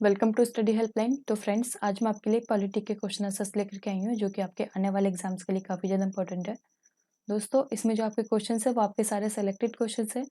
Welcome to study helpline. तो friends, आज मैं आपके लिए पॉलिटी के क्वेश्चन आंसर्स लेकर के आई हूँ जो कि आपके आने वाले एग्जाम्स के लिए काफ़ी ज़्यादा इंपॉर्टेंट है। दोस्तों, इसमें जो आपके क्वेश्चंस है वो आपके सारे सेलेक्टेड क्वेश्चंस है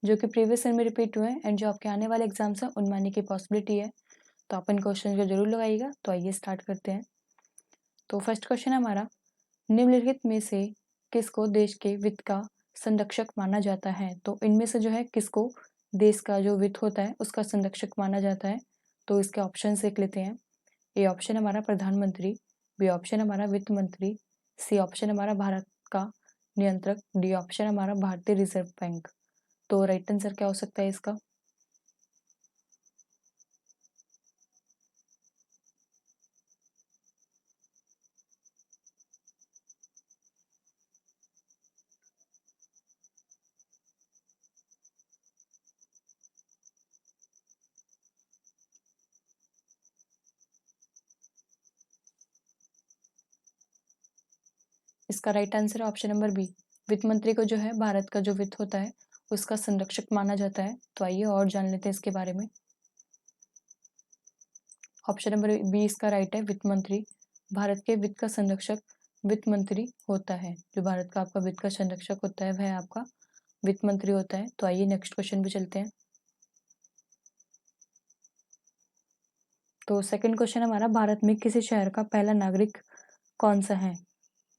जो कि प्रीवियस ईयर में रिपीट हुए हैं एंड जो आपके आने वाले एग्जाम्स हैं उनमें आने की पॉसिबिलिटी है। तो आप इन क्वेश्चन को जरूर लगाइएगा। तो आइए स्टार्ट करते हैं। तो फर्स्ट क्वेश्चन है हमारा, निम्नलिखित में से किसको देश के वित्त का संरक्षक माना जाता है। तो इनमें से जो है किसको देश का जो वित्त होता है उसका संरक्षक माना जाता है। तो इसके ऑप्शन देख लेते हैं। ए ऑप्शन हमारा प्रधानमंत्री, बी ऑप्शन हमारा वित्त मंत्री, सी ऑप्शन हमारा भारत का नियंत्रक, डी ऑप्शन हमारा भारतीय रिजर्व बैंक। तो राइट आंसर क्या हो सकता है इसका? इसका राइट आंसर है ऑप्शन नंबर बी। वित्त मंत्री को जो है भारत का जो वित्त होता है उसका संरक्षक माना जाता है। तो आइए और जान लेते हैं इसके बारे में। ऑप्शन नंबर बी इसका राइट है, वित्त मंत्री। भारत के वित्त का संरक्षक वित्त मंत्री होता है। जो भारत का आपका वित्त का संरक्षक होता है वह आपका वित्त मंत्री होता है। तो आइए नेक्स्ट क्वेश्चन पे चलते हैं। तो सेकंड क्वेश्चन हमारा, भारत में किसी शहर का पहला नागरिक कौन सा है।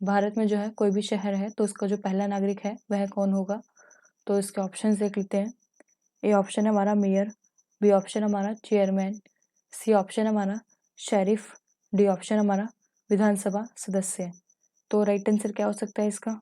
भारत में जो है कोई भी शहर है तो उसका जो पहला नागरिक है वह कौन होगा। तो इसके ऑप्शन देख लेते हैं। ए ऑप्शन है हमारा मेयर, बी ऑप्शन हमारा चेयरमैन, सी ऑप्शन हमारा शेरिफ, डी ऑप्शन हमारा विधानसभा सदस्य। तो राइट आंसर क्या हो सकता है इसका?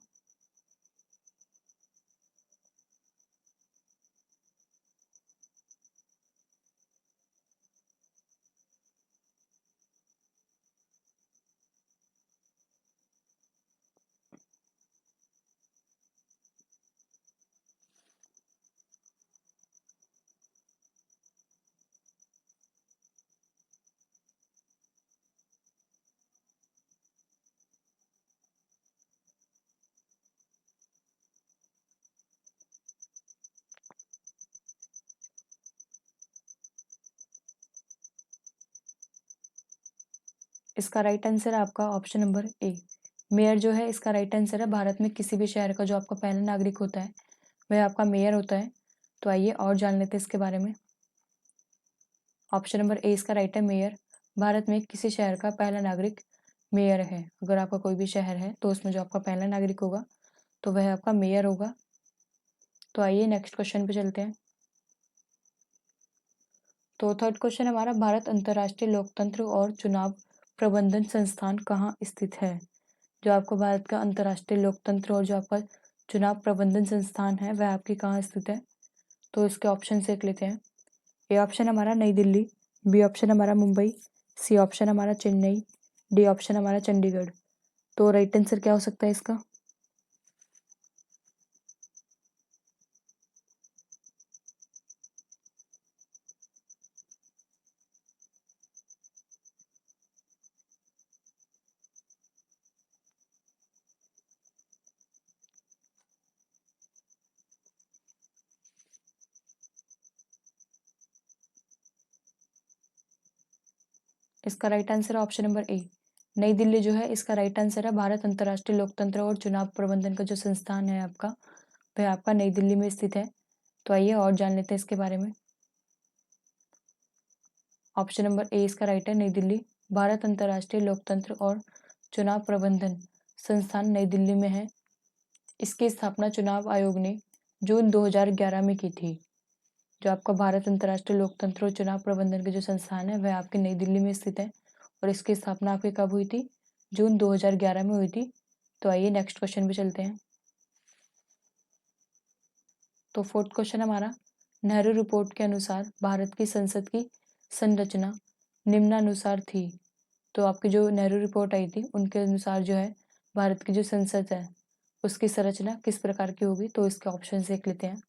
इसका राइट आंसर है आपका ऑप्शन नंबर ए, मेयर जो है इसका राइट आंसर है। भारत में किसी भी शहर का जो आपका पहला नागरिक होता है वह आपका मेयर होता है। तो आइए और जान लेते हैं इसके बारे में। ऑप्शन नंबर ए इसका राइट है, मेयर। भारत में किसी शहर का पहला नागरिक मेयर है। अगर आपका कोई भी शहर है तो उसमें जो आपका पहला नागरिक होगा तो वह आपका मेयर होगा। तो आइए नेक्स्ट क्वेश्चन पे चलते हैं। तो थर्ड क्वेश्चन हमारा, भारत अंतर्राष्ट्रीय लोकतंत्र और चुनाव प्रबंधन संस्थान कहाँ स्थित है। जो आपको भारत का अंतर्राष्ट्रीय लोकतंत्र और जो आपका चुनाव प्रबंधन संस्थान है वह आपकी कहाँ स्थित है। तो इसके ऑप्शन देख लेते हैं। ए ऑप्शन हमारा नई दिल्ली, बी ऑप्शन हमारा मुंबई, सी ऑप्शन हमारा चेन्नई, डी ऑप्शन हमारा चंडीगढ़। तो राइट आंसर क्या हो सकता है इसका? इसका राइट आंसर है ऑप्शन नंबर ए, नई दिल्ली जो है इसका राइट आंसर है। भारत अंतर्राष्ट्रीय लोकतंत्र और चुनाव प्रबंधन का जो संस्थान है आपका वह आपका नई दिल्ली में स्थित है। तो आइए और जान लेते हैं इसके बारे में। ऑप्शन नंबर ए इसका राइट है, नई दिल्ली। भारत अंतर्राष्ट्रीय लोकतंत्र और चुनाव प्रबंधन संस्थान नई दिल्ली में है। इसकी स्थापना चुनाव आयोग ने जून 2011 में की थी। जो आपका भारत अंतर्राष्ट्रीय लोकतंत्र और चुनाव प्रबंधन के जो संस्थान है वह आपके नई दिल्ली में स्थित है और इसकी स्थापना आपकी कब हुई थी? जून 2011 में हुई थी। तो आइए नेक्स्ट क्वेश्चन पे चलते हैं। तो फोर्थ क्वेश्चन हमारा, नेहरू रिपोर्ट के अनुसार भारत की संसद की संरचना निम्नानुसार थी। तो आपकी जो नेहरू रिपोर्ट आई थी उनके अनुसार जो है भारत की जो संसद है उसकी संरचना किस प्रकार की होगी। तो इसके ऑप्शन देख लेते हैं।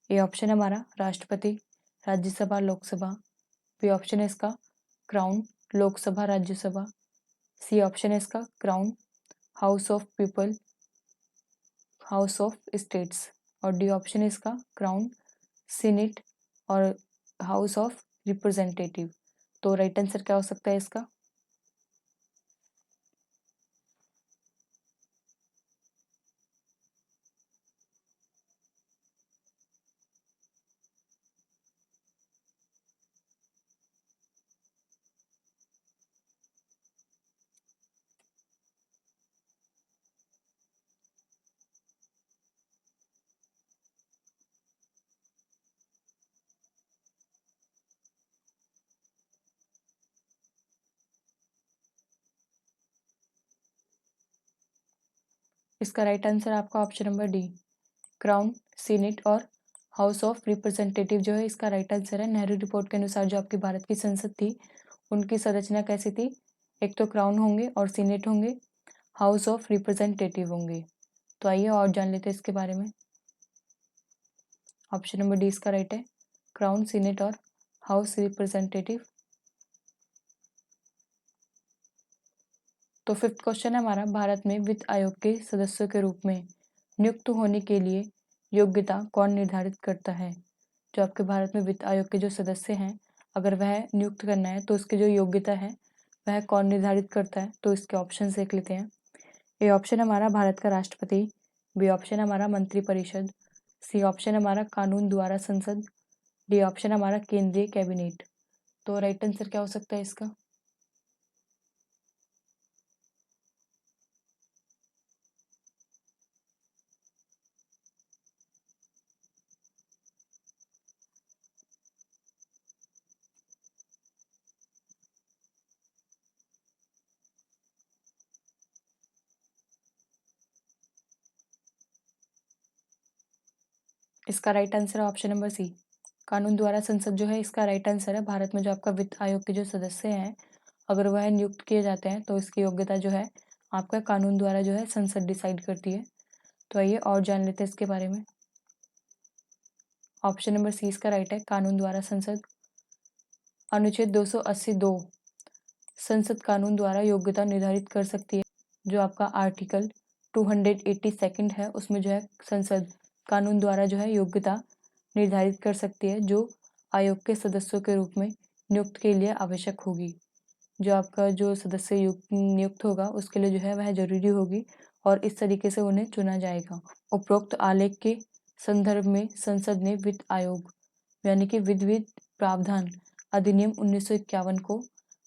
ए ऑप्शन हमारा राष्ट्रपति, राज्यसभा, लोकसभा, बी ऑप्शन है इसका crown, Lok Sabha Rajya Sabha, C option है इसका crown, house of people, house of states, और डी ऑप्शन है इसका क्राउन, सीनेट और हाउस ऑफ रिप्रेजेंटेटिव। तो राइट आंसर क्या हो सकता है इसका? इसका राइट आंसर आपका option number D, crown, senate और हाउस ऑफ रिप्रेजेंटेटिव जो है इसका राइट आंसर है। नेहरू रिपोर्ट के अनुसार जो आपकी भारत की संसद थी, उनकी संरचना कैसी थी? एक तो क्राउन होंगे और सीनेट होंगे, हाउस ऑफ रिप्रेजेंटेटिव होंगे। तो आइए और जान लेते हैं इसके बारे में। ऑप्शन नंबर डी इसका राइट है, क्राउन, सीनेट और हाउस रिप्रेजेंटेटिव। तो फिफ्थ क्वेश्चन है हमारा, भारत में वित्त आयोग के सदस्यों के रूप में नियुक्त होने के लिए योग्यता कौन निर्धारित करता है? जो आपके भारत में वित्त आयोग के जो सदस्य हैं, अगर वह नियुक्त करना है तो उसकी जो योग्यता है वह कौन निर्धारित करता है? तो इसके ऑप्शन देख लेते हैं। ए ऑप्शन हमारा भारत का राष्ट्रपति, बी ऑप्शन हमारा मंत्रिपरिषद, सी ऑप्शन हमारा कानून द्वारा संसद, डी ऑप्शन हमारा केंद्रीय कैबिनेट। तो राइट आंसर क्या हो सकता है इसका? इसका राइट आंसर है ऑप्शन नंबर सी, कानून द्वारा संसद जो है इसका राइट आंसर है। भारत में जो आपका वित्त आयोग के जो सदस्य हैं, अगर वह नियुक्त किए जाते हैं तो इसकी योग्यता जो है आपका कानून द्वारा जो है संसद डिसाइड करती है। तो आइए और जान लेते हैं इसके बारे में। ऑप्शन नंबर सी इसका राइट है, कानून द्वारा संसद। अनुच्छेद 282 संसद कानून द्वारा योग्यता निर्धारित कर सकती है। जो आपका आर्टिकल 282 है, उसमें जो है संसद कानून द्वारा जो है योग्यता निर्धारित कर सकती है, जो आयोग के सदस्यों के रूप में नियुक्त के लिए आवश्यक होगी। जो आपका जो सदस्य नियुक्त होगा उसके लिए जो है वह जरूरी होगी और इस तरीके से उन्हें चुना जाएगा। उपरोक्त आलेख के संदर्भ में संसद ने वित्त आयोग यानी कि विधि प्रावधान अधिनियम 1951 को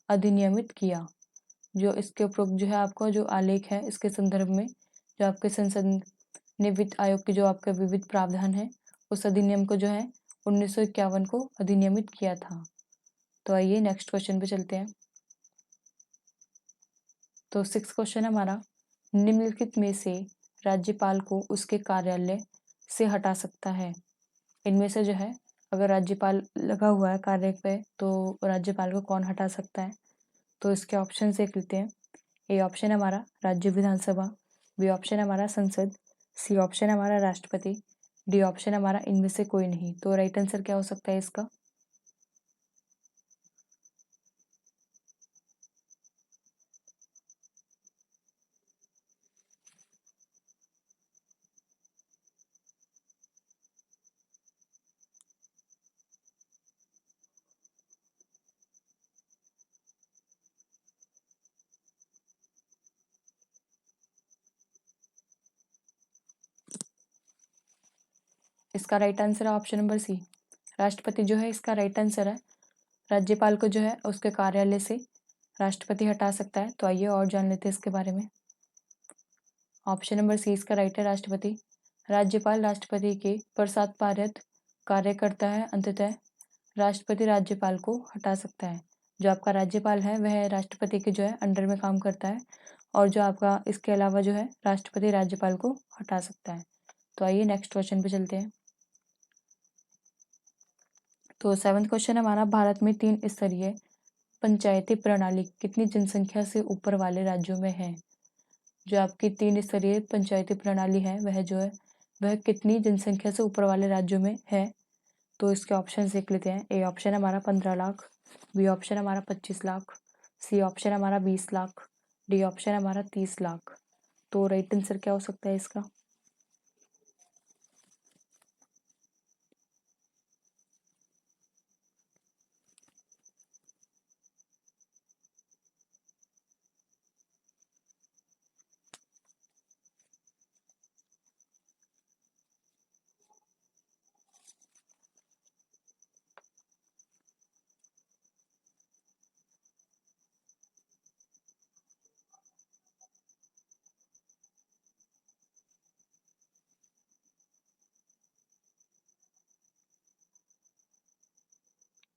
अधिनियमित किया। जो इसके उपरोक्त जो है आपका जो आलेख है, इसके संदर्भ में जो आपके संसद ने वित्त आयोग के जो आपके विविध प्रावधान है, उस अधिनियम को जो है 1951 को अधिनियमित किया था। तो आइए नेक्स्ट क्वेश्चन पे चलते हैं। तो सिक्स क्वेश्चन हमारा, निम्नलिखित में से राज्यपाल को उसके कार्यालय से हटा सकता है? इनमें से जो है अगर राज्यपाल लगा हुआ है कार्य पे तो राज्यपाल को कौन हटा सकता है? तो इसके ऑप्शन देख लेते हैं। ए ऑप्शन हमारा राज्य विधानसभा, बी ऑप्शन हमारा संसद, सी ऑप्शन हमारा राष्ट्रपति, डी ऑप्शन हमारा इनमें से कोई नहीं। तो राइट आंसर क्या हो सकता है इसका? इसका राइट आंसर है ऑप्शन नंबर सी, राष्ट्रपति जो है इसका राइट आंसर है। राज्यपाल को जो है उसके कार्यालय से राष्ट्रपति हटा सकता है। तो आइए और जान लेते हैं इसके बारे में। ऑप्शन नंबर सी इसका राइट है, राष्ट्रपति। राज्यपाल राष्ट्रपति के प्रसाद पारित कार्य करता है, अंततः राष्ट्रपति राज्यपाल को हटा सकता है। जो आपका राज्यपाल है वह राष्ट्रपति के जो है अंडर में काम करता है और जो आपका इसके अलावा जो है राष्ट्रपति राज्यपाल को हटा सकता है। तो आइए नेक्स्ट क्वेश्चन पे चलते हैं। तो सेवंथ क्वेश्चन हमारा, भारत में 3 स्तरीय पंचायती प्रणाली कितनी जनसंख्या से ऊपर वाले राज्यों में है? जो आपकी 3 स्तरीय पंचायती प्रणाली है वह जो है वह कितनी जनसंख्या से ऊपर वाले राज्यों में है? तो इसके ऑप्शन देख लेते हैं। ए ऑप्शन हमारा 15 लाख, बी ऑप्शन हमारा 25 लाख, सी ऑप्शन हमारा 20 लाख, डी ऑप्शन हमारा 30 लाख। तो राइट आंसर क्या हो सकता है इसका?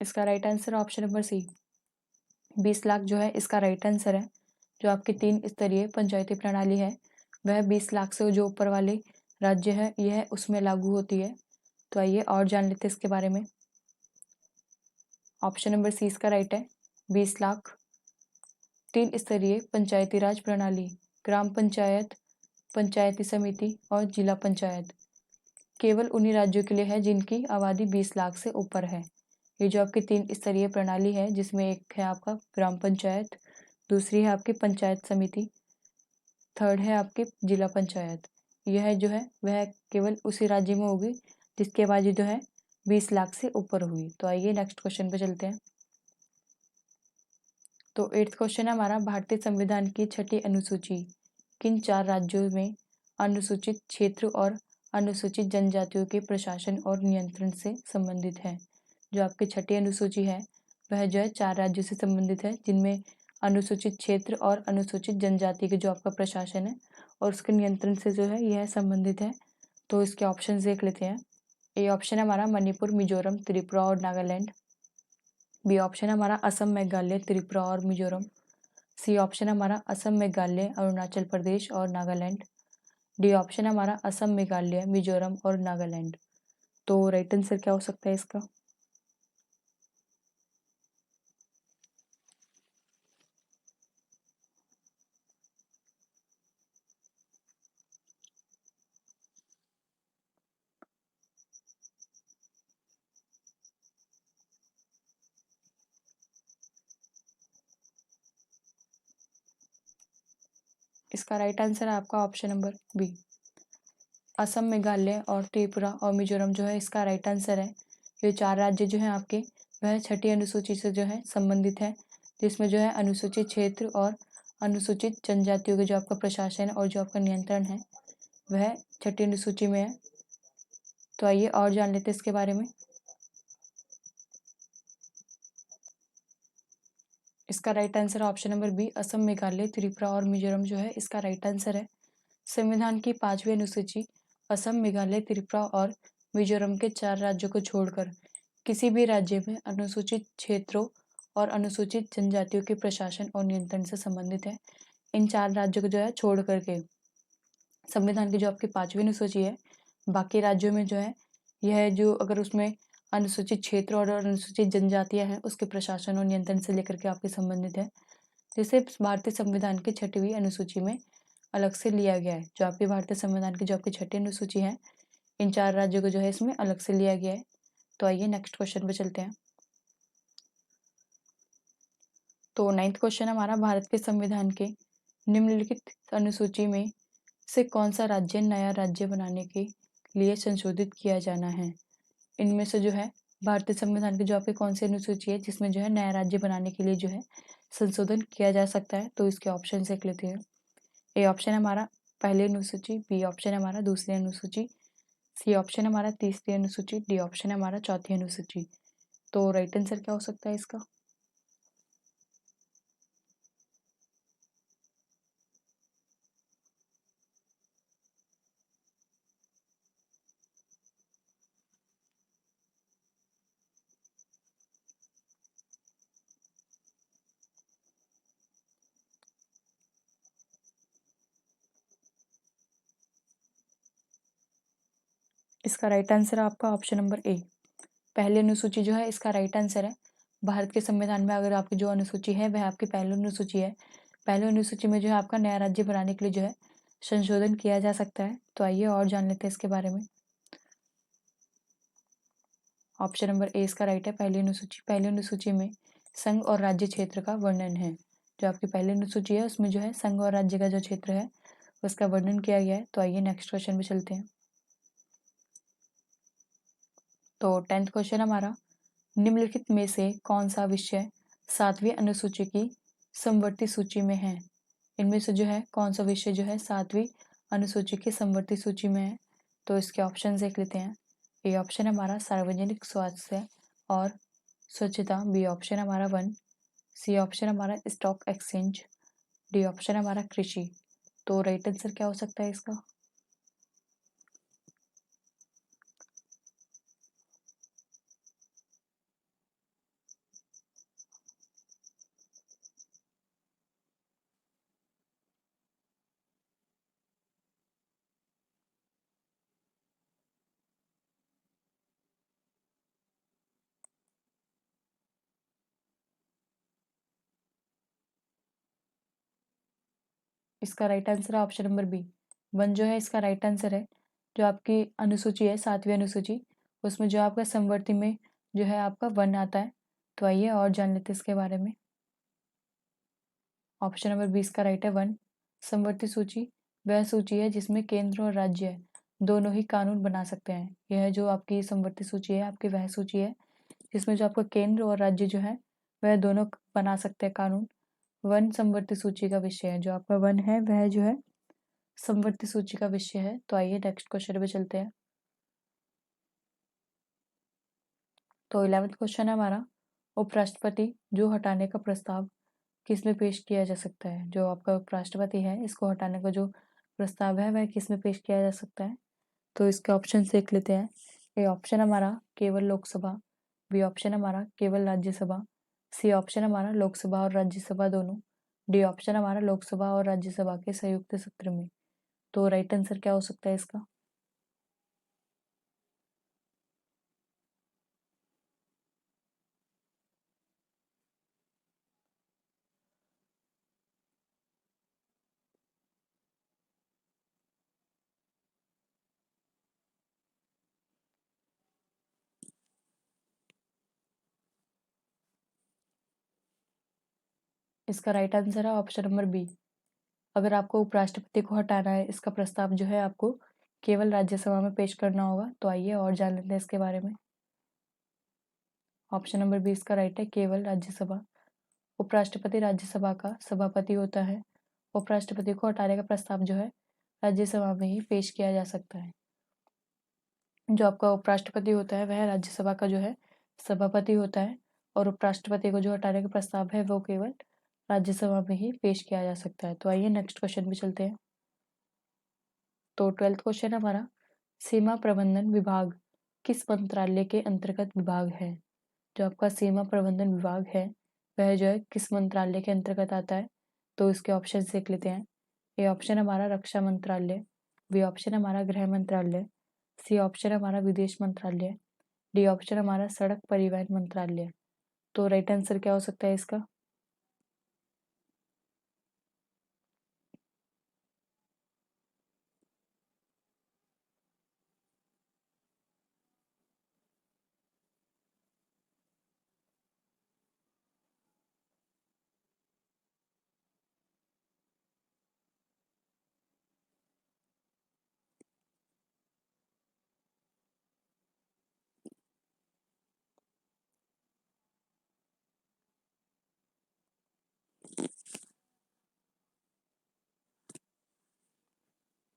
इसका right answer option number C, 20 lakh जो है इसका राइट आंसर है। जो आपकी 3 स्तरीय पंचायती प्रणाली है वह 20 लाख से जो ऊपर वाले राज्य है यह उसमें लागू होती है। तो आइए और जान लेते हैं इसके बारे में। ऑप्शन नंबर सी इसका राइट है, 20 लाख 3 स्तरीय पंचायती राज प्रणाली, ग्राम पंचायत, पंचायती समिति और जिला पंचायत केवल उन्हीं राज्यों के लिए है जिनकी आबादी 20 लाख से ऊपर है। ये जो आपकी 3 स्तरीय प्रणाली है जिसमें एक है आपका ग्राम पंचायत, दूसरी है आपकी पंचायत समिति, थर्ड है आपकी जिला पंचायत। यह जो है वह केवल उसी राज्य में होगी जिसकी आबादी जो है 20 लाख से ऊपर होगी। तो आइए नेक्स्ट क्वेश्चन पे चलते हैं। तो 8th क्वेश्चन है हमारा, भारतीय संविधान की 6ठी अनुसूची किन 4 राज्यों में अनुसूचित क्षेत्र और अनुसूचित जनजातियों के प्रशासन और नियंत्रण से संबंधित है। जो आपकी 6ठी अनुसूची है वह जो है 4 राज्यों से संबंधित है जिनमें अनुसूचित क्षेत्र और अनुसूचित जनजाति के जो आपका प्रशासन है और उसके नियंत्रण से जो है यह संबंधित है। तो इसके ऑप्शन देख लेते हैं। ए ऑप्शन है हमारा मणिपुर, मिजोरम, त्रिपुरा और नागालैंड। बी ऑप्शन है हमारा असम, मेघालय, त्रिपुरा और मिजोरम। सी ऑप्शन है हमारा असम, मेघालय, अरुणाचल प्रदेश और नागालैंड। डी ऑप्शन है हमारा असम, मेघालय, मिजोरम और नागालैंड। तो राइट आंसर क्या हो सकता है इसका? इसका राइट आंसर है आपका option number B, Assam, Meghalaya और त्रिपुरा और मिजोरम जो है इसका राइट आंसर है। ये 4 राज्य जो हैं आपके वह 6ठी अनुसूची से जो है संबंधित है जिसमें जो है अनुसूचित क्षेत्र और अनुसूचित जनजातियों के जो आपका प्रशासन और जो आपका नियंत्रण है वह 6ठी अनुसूची में है। तो आइए और जान लेते हैं इसके बारे में। इसका right answer option number B, Assam, Meghalaya, Tripura और मिजोरम जो है इसका राइट आंसर है। संविधान की 5वीं अनुसूची असम, मेघालय, त्रिपुरा और मिजोरम के 4 राज्यों को छोड़कर किसी भी राज्य में अनुसूचित क्षेत्रों और अनुसूचित जनजातियों के प्रशासन और नियंत्रण से संबंधित है। इन 4 राज्यों को जो है छोड़ करके संविधान की जो आपकी 5वीं अनुसूची है बाकी राज्यों में जो है यह जो अगर उसमें अनुसूचित क्षेत्र और अनुसूचित जनजातियां हैं उसके प्रशासन और नियंत्रण से लेकर के आपके संबंधित है, जिसे भारतीय संविधान की 6वीं अनुसूची में अलग से लिया गया है। जो आपके भारतीय संविधान की जो आपकी 6ठी अनुसूची है इन 4 राज्यों को जो है इसमें अलग से लिया गया है। तो आइए नेक्स्ट क्वेश्चन पे चलते हैं। तो 9th क्वेश्चन हमारा, भारत के संविधान के निम्नलिखित अनुसूची में से कौन सा राज्य नया राज्य बनाने के लिए संशोधित किया जाना है। इनमें से जो है भारतीय संविधान की जो आपकी कौन सी अनुसूची है जिसमें जो है नया राज्य बनाने के लिए जो है संशोधन किया जा सकता है। तो इसके ऑप्शन देख लेते हैं। ए ऑप्शन है हमारा पहली अनुसूची, बी ऑप्शन है हमारा दूसरी अनुसूची, सी ऑप्शन है हमारा तीसरी अनुसूची, डी ऑप्शन है हमारा चौथी अनुसूची। तो राइट आंसर क्या हो सकता है इसका? इसका राइट आंसर है आपका ऑप्शन नंबर ए, पहली अनुसूची जो है इसका राइट आंसर है। भारत के संविधान में अगर आपकी जो अनुसूची है वह आपकी पहली अनुसूची है, पहली अनुसूची में जो है आपका नया राज्य बनाने के लिए जो है संशोधन किया जा सकता है। तो आइए और जान लेते हैं इसके बारे में। ऑप्शन नंबर ए इसका राइट है, पहली अनुसूची में संघ और राज्य क्षेत्र का वर्णन है। जो आपकी पहली अनुसूची है उसमें जो है संघ और राज्य का जो क्षेत्र है उसका वर्णन किया गया है। तो आइए नेक्स्ट क्वेश्चन पे चलते हैं। तो 10th क्वेश्चन हमारा, निम्नलिखित में से कौन सा विषय 7वीं अनुसूची की समवर्ती सूची में है। इनमें से जो है कौन सा विषय जो है 7वीं अनुसूची की समवर्ती सूची में है। तो इसके ऑप्शन देख लेते हैं। ए ऑप्शन हमारा सार्वजनिक स्वास्थ्य और स्वच्छता, बी ऑप्शन हमारा वन, सी ऑप्शन हमारा स्टॉक एक्सचेंज, डी ऑप्शन हमारा कृषि। तो राइट आंसर क्या हो सकता है इसका? इसका राइट आंसर है ऑप्शन नंबर बी, वन जो है इसका राइट आंसर है। जो आपकी अनुसूची है 7वीं अनुसूची, उसमें जो आपका समवर्ती में जो है आपका वन आता है। तो आइए और जान लेते हैं इसके बारे में। ऑप्शन नंबर बी इसका राइट है वन। समवर्ती सूची वह सूची है जिसमें केंद्र और राज्य दोनों ही कानून बना सकते हैं। यह जो आपकी समवर्ती सूची है आपकी वह सूची है जिसमें जो आपका केंद्र और राज्य जो है वह दोनों बना सकते हैं कानून। वन समवर्ती सूची का विषय है, जो आपका वन है वह जो है समवर्ती सूची का विषय है। तो आइए नेक्स्ट क्वेश्चन पे चलते हैं। तो 11th क्वेश्चन है हमारा, उपराष्ट्रपति जो हटाने का प्रस्ताव किसमें पेश किया जा सकता है। जो आपका उपराष्ट्रपति है इसको हटाने का जो प्रस्ताव है वह किसमें पेश किया जा सकता है। तो इसके ऑप्शन देख लेते हैं। ए ऑप्शन हमारा केवल लोकसभा, बी ऑप्शन हमारा केवल राज्यसभा, सी ऑप्शन हमारा लोकसभा और राज्यसभा दोनों, डी ऑप्शन हमारा लोकसभा और राज्यसभा के संयुक्त सत्र में। तो राइट आंसर क्या हो सकता है इसका। इसका राइट आंसर है ऑप्शन नंबर बी। अगर आपको उपराष्ट्रपति को हटाना है, इसका प्रस्ताव जो है आपको केवल राज्यसभा में पेश करना होगा। तो आइए और जान लेते हैं इसके बारे में। ऑप्शन नंबर बी इसका राइट है केवल राज्यसभा। उपराष्ट्रपति राज्यसभा का सभापति होता है। उपराष्ट्रपति को हटाने का प्रस्ताव जो है राज्यसभा में ही पेश किया जा सकता है। जो आपका उपराष्ट्रपति होता है वह राज्यसभा का जो है सभापति होता है, और उपराष्ट्रपति को जो हटाने का प्रस्ताव है वो केवल राज्यसभा में ही पेश किया जा सकता है। तो आइए नेक्स्ट क्वेश्चन पे चलते हैं। तो 12th क्वेश्चन हमारा, सीमा प्रबंधन विभाग किस मंत्रालय के अंतर्गत विभाग है। जो आपका सीमा प्रबंधन विभाग है वह जो है किस मंत्रालय के अंतर्गत आता है। तो इसके ऑप्शन देख लेते हैं। ए ऑप्शन हमारा रक्षा मंत्रालय, बी ऑप्शन हमारा गृह मंत्रालय, सी ऑप्शन हमारा विदेश मंत्रालय, डी ऑप्शन हमारा सड़क परिवहन मंत्रालय। तो राइट आंसर क्या हो सकता है इसका।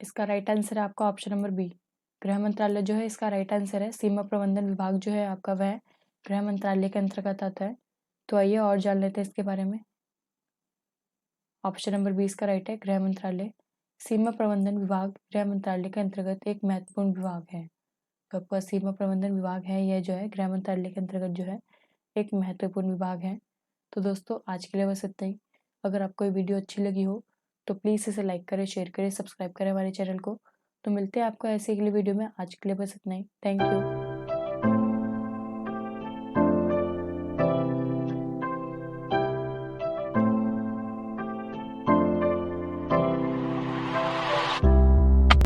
इसका राइट आंसर है आपका ऑप्शन नंबर बी, गृह मंत्रालय जो है इसका राइट आंसर है। सीमा प्रबंधन विभाग जो है आपका वह गृह मंत्रालय के अंतर्गत आता है। तो आइए और जान लेते हैं इसके बारे में। ऑप्शन नंबर बी इसका राइट है गृह मंत्रालय। सीमा प्रबंधन विभाग गृह मंत्रालय के अंतर्गत एक महत्वपूर्ण विभाग है। तो आपका सीमा प्रबंधन विभाग है यह जो है गृह मंत्रालय के अंतर्गत जो है एक महत्वपूर्ण विभाग है। तो दोस्तों आज के लिए बस इतना ही। अगर आपको ये वीडियो अच्छी लगी हो तो प्लीज़ इसे लाइक करें, शेयर करें, सब्सक्राइब करें हमारे चैनल को। तो मिलते हैं आपको ऐसे अगली वीडियो में। आज के लिए बस इतना ही। Thank you.